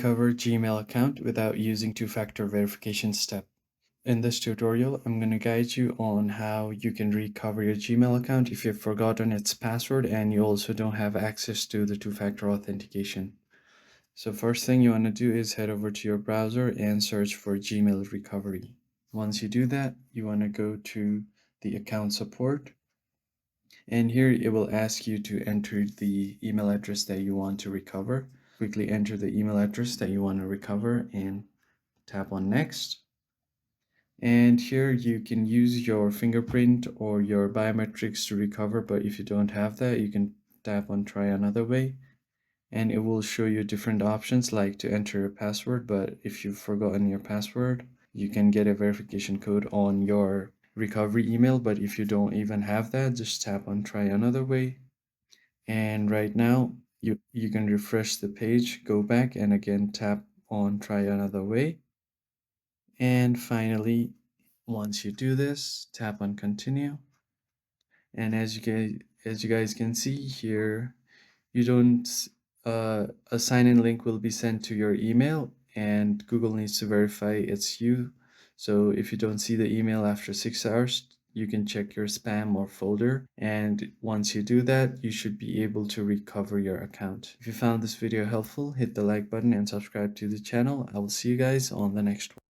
recover Gmail account without using two-factor verification step. In this tutorial, I'm going to guide you on how you can recover your Gmail account if you've forgotten its password and you also don't have access to the two-factor authentication. So first thing you want to do is head over to your browser and search for Gmail recovery. Once you do that, you want to go to the account support, and here it will ask you to enter the email address that you want to recover. Quickly enter the email address that you want to recover and tap on next. And here you can use your fingerprint or your biometrics to recover, but if you don't have that, you can tap on try another way, and it will show you different options like to enter a password. But if you've forgotten your password, you can get a verification code on your recovery email. But if you don't even have that, just tap on try another way. And right now you can refresh the page, go back, and again tap on try another way. And finally, once you do this, tap on continue. And as you guys can see here, you don't a sign-in link will be sent to your email, and Google needs to verify it's you. So if you don't see the email after 6 hours, you can check your spam or folder, and once you do that, you should be able to recover your account. If you found this video helpful, hit the like button and subscribe to the channel. I will see you guys on the next one.